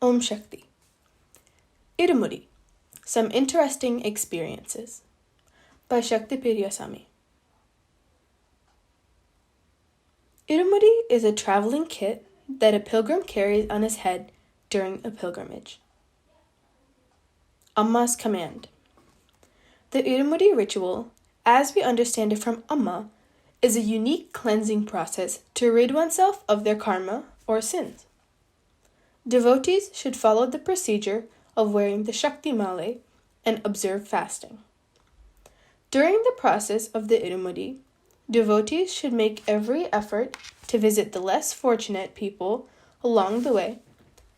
Om Shakti. Irumudi. Some Interesting Experiences by Shakti Peedam. Irumudi is a traveling kit that a pilgrim carries on his head during a pilgrimage. Amma's command. The Irumudi ritual, as we understand it from Amma, is a unique cleansing process to rid oneself of their karma or sins. Devotees should follow the procedure of wearing the Shakti male and observe fasting. During the process of the Irumudi, devotees should make every effort to visit the less fortunate people along the way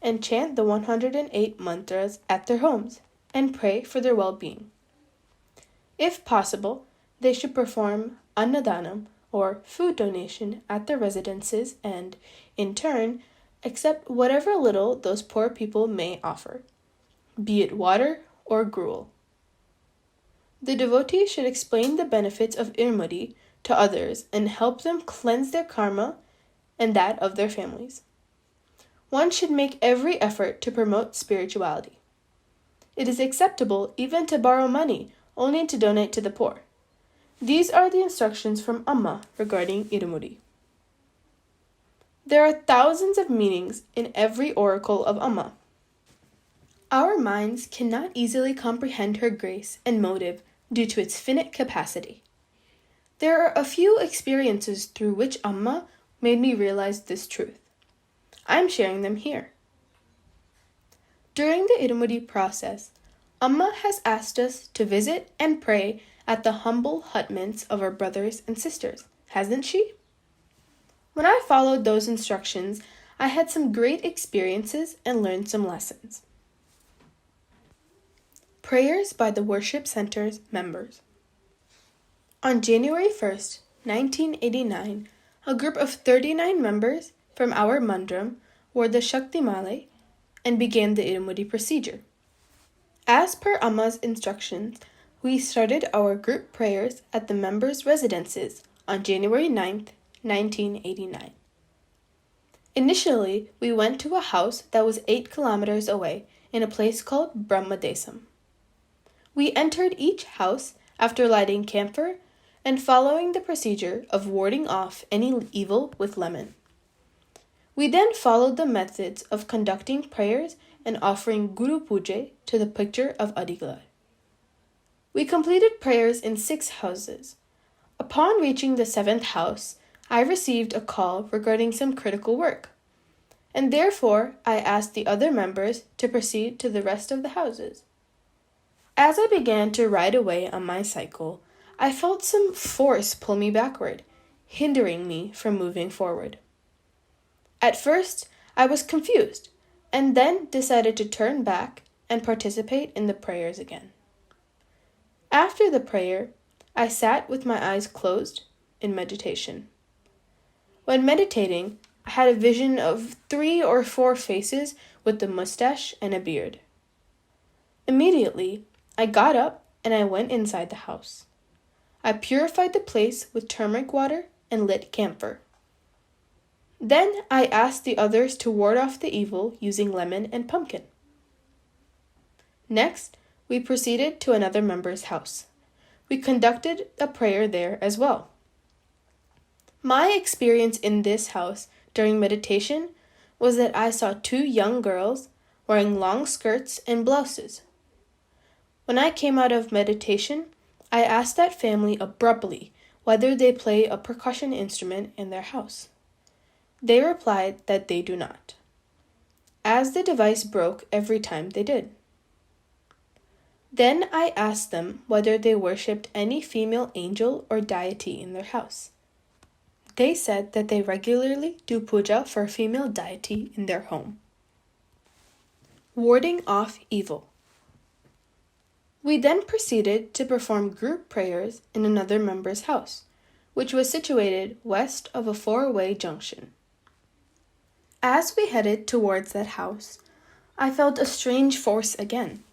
and chant the 108 mantras at their homes and pray for their well-being. If possible, they should perform annadanam or food donation at their residences and, in turn, accept whatever little those poor people may offer, be it water or gruel. The devotee should explain the benefits of Irumudi to others and help them cleanse their karma and that of their families. One should make every effort to promote spirituality. It is acceptable even to borrow money only to donate to the poor. These are the instructions from Amma regarding Irumudi. There are thousands of meanings in every oracle of Amma. Our minds cannot easily comprehend her grace and motive due to its finite capacity. There are a few experiences through which Amma made me realize this truth. I'm sharing them here. During the Irumudi process, Amma has asked us to visit and pray at the humble hutments of our brothers and sisters, hasn't she? When I followed those instructions, I had some great experiences and learned some lessons. Prayers by the Worship Center's members. On January 1st, 1989, a group of 39 members from our mandram wore the Shakti Male and began the Irumudi procedure. As per Amma's instructions, we started our group prayers at the members' residences on January 9th, 1989. Initially, we went to a house that was 8 kilometers away in a place called Brahmadesam. We entered each house after lighting camphor and following the procedure of warding off any evil with lemon. We then followed the methods of conducting prayers and offering Guru Puja to the picture of Adigalar. We completed prayers in 6 houses. Upon reaching the 7th house, I received a call regarding some critical work, and therefore I asked the other members to proceed to the rest of the houses. As I began to ride away on my cycle, I felt some force pull me backward, hindering me from moving forward. At first, I was confused, and then decided to turn back and participate in the prayers again. After the prayer, I sat with my eyes closed in meditation. When meditating, I had a vision of 3 or 4 faces with a mustache and a beard. Immediately, I got up and I went inside the house. I purified the place with turmeric water and lit camphor. Then I asked the others to ward off the evil using lemon and pumpkin. Next, we proceeded to another member's house. We conducted a prayer there as well. My experience in this house during meditation was that I saw 2 young girls wearing long skirts and blouses. When I came out of meditation, I asked that family abruptly whether they play a percussion instrument in their house. They replied that they do not, as the device broke every time they did. Then I asked them whether they worshipped any female angel or deity in their house. They said that they regularly do puja for a female deity in their home. Warding off evil. We then proceeded to perform group prayers in another member's house, which was situated west of a 4-way junction. As we headed towards that house, I felt a strange force again.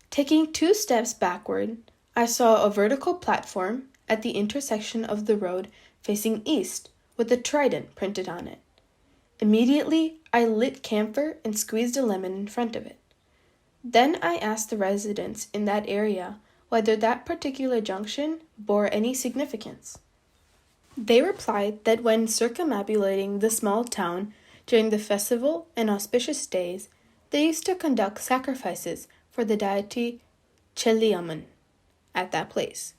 Taking 2 steps backward, I saw a vertical platform at the intersection of the road facing east with a trident printed on it. Immediately, I lit camphor and squeezed a lemon in front of it. Then I asked the residents in that area whether that particular junction bore any significance. They replied that when circumambulating the small town during the festival and auspicious days, they used to conduct sacrifices for the deity Cheliaman at that place.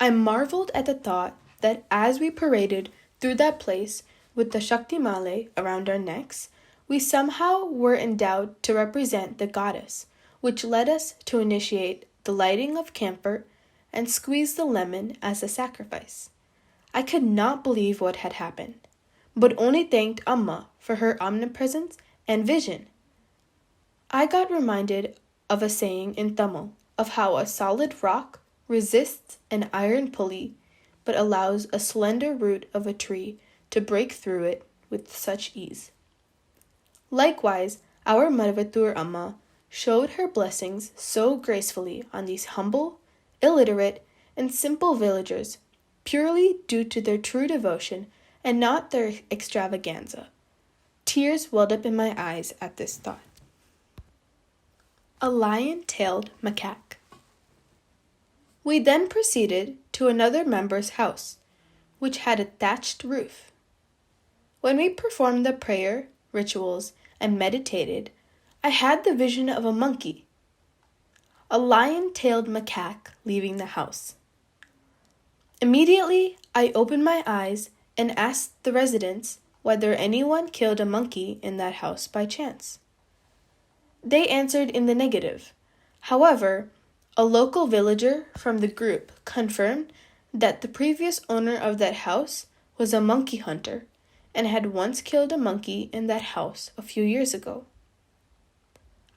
I marveled at the thought that as we paraded through that place with the Shakti Male around our necks, we somehow were endowed to represent the goddess, which led us to initiate the lighting of camphor and squeeze the lemon as a sacrifice. I could not believe what had happened, but only thanked Amma for her omnipresence and vision. I got reminded of a saying in Tamil of how a solid rock resists an iron pulley, but allows a slender root of a tree to break through it with such ease. Likewise, our Melmaruvathur Amma showed her blessings so gracefully on these humble, illiterate, and simple villagers, purely due to their true devotion and not their extravaganza. Tears welled up in my eyes at this thought. A lion-tailed macaque. We then proceeded to another member's house, which had a thatched roof. When we performed the prayer, rituals, and meditated, I had the vision of a monkey, a lion-tailed macaque leaving the house. Immediately, I opened my eyes and asked the residents whether anyone killed a monkey in that house by chance. They answered in the negative. However, a local villager from the group confirmed that the previous owner of that house was a monkey hunter and had once killed a monkey in that house a few years ago.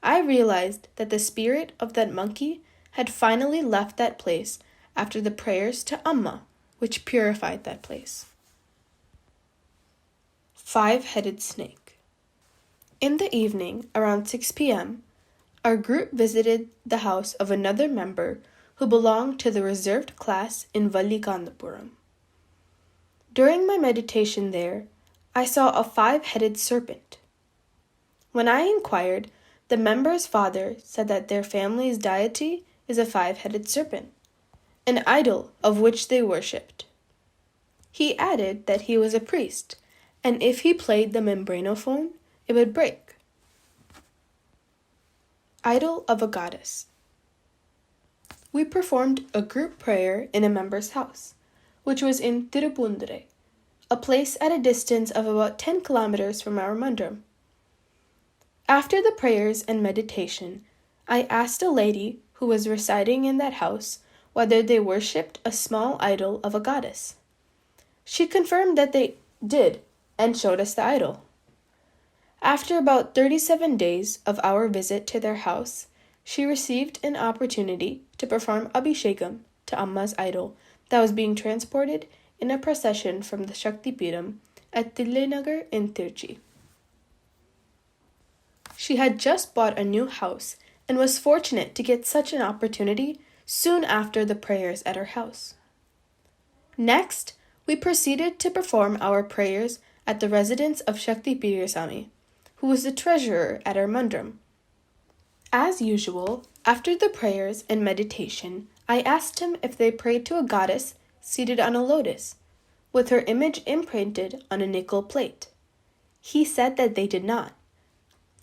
I realized that the spirit of that monkey had finally left that place after the prayers to Amma, which purified that place. FiveHeaded Snake. In the evening, around 6 p.m., our group visited the house of another member who belonged to the reserved class in Vallikandapuram. During my meditation there, I saw a 5-headed serpent. When I inquired, the member's father said that their family's deity is a 5-headed serpent, an idol of which they worshipped. He added that he was a priest, and if he played the membranophone, it would break. Idol of a goddess. We performed a group prayer in a member's house, which was in Tirupundure, a place at a distance of about 10 kilometers from our mandram. After the prayers and meditation, I asked a lady who was residing in that house whether they worshipped a small idol of a goddess. She confirmed that they did and showed us the idol. After about 37 days of our visit to their house, she received an opportunity to perform Abhishekam to Amma's idol that was being transported in a procession from the Shakti Peedam at Tillinagar in Tirchi. She had just bought a new house and was fortunate to get such an opportunity soon after the prayers at her house. Next, we proceeded to perform our prayers at the residence of Shakti Pirasamy, who was the treasurer at our mandram. As usual, after the prayers and meditation, I asked him if they prayed to a goddess seated on a lotus, with her image imprinted on a nickel plate. He said that they did not.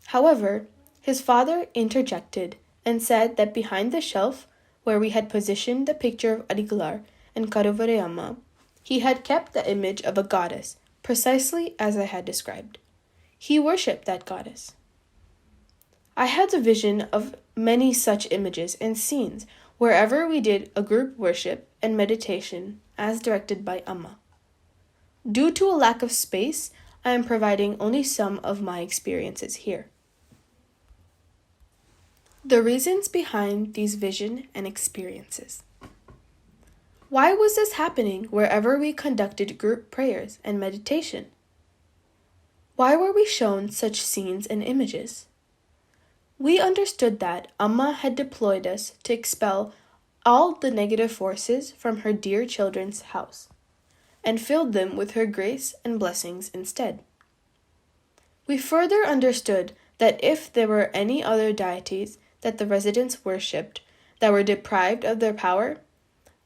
However, his father interjected and said that behind the shelf where we had positioned the picture of Adigalar and Bangaru Amma, he had kept the image of a goddess precisely as I had described. He worshipped that goddess. I had a vision of many such images and scenes wherever we did a group worship and meditation as directed by Amma. Due to a lack of space, I am providing only some of my experiences here. The reasons behind these vision and experiences. Why was this happening wherever we conducted group prayers and meditation? Why were we shown such scenes and images? We understood that Amma had deployed us to expel all the negative forces from her dear children's house, and filled them with her grace and blessings instead. We further understood that if there were any other deities that the residents worshipped that were deprived of their power,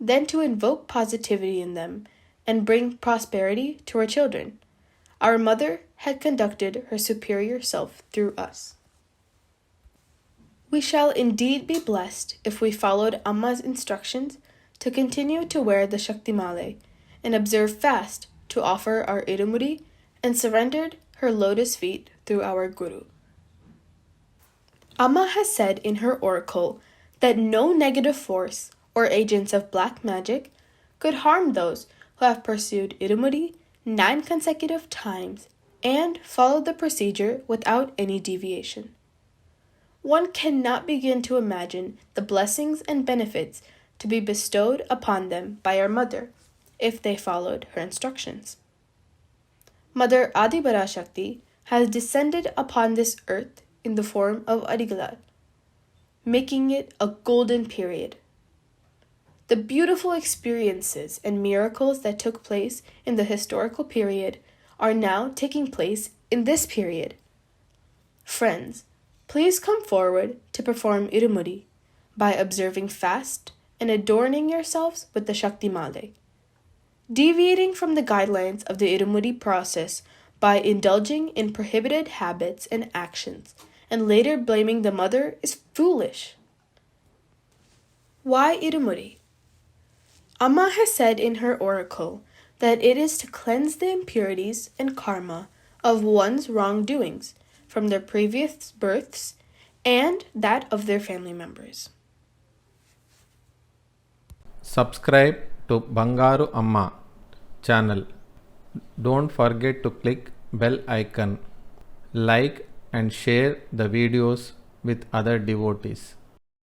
then to invoke positivity in them and bring prosperity to our children. Our mother had conducted her superior self through us. We shall indeed be blessed if we followed Amma's instructions to continue to wear the Shakti Male and observe fast to offer our Irumudi and surrendered her lotus feet through our Guru. Amma has said in her oracle that no negative force or agents of black magic could harm those who have pursued Irumudi 9 consecutive times and followed the procedure without any deviation. One cannot begin to imagine the blessings and benefits to be bestowed upon them by our mother if they followed her instructions. Mother Adigalar Shakti has descended upon this earth in the form of Adigalar, making it a golden period. The beautiful experiences and miracles that took place in the historical period are now taking place in this period. Friends, please come forward to perform Irumudi by observing fast and adorning yourselves with the Shakti Male. Deviating from the guidelines of the Irumudi process by indulging in prohibited habits and actions and later blaming the mother is foolish. Why Irumudi? Amma has said in her oracle that it is to cleanse the impurities and karma of one's wrongdoings from their previous births and that of their family members. Subscribe to Bangaru Amma channel. Don't forget to click bell icon. Like and share the videos with other devotees.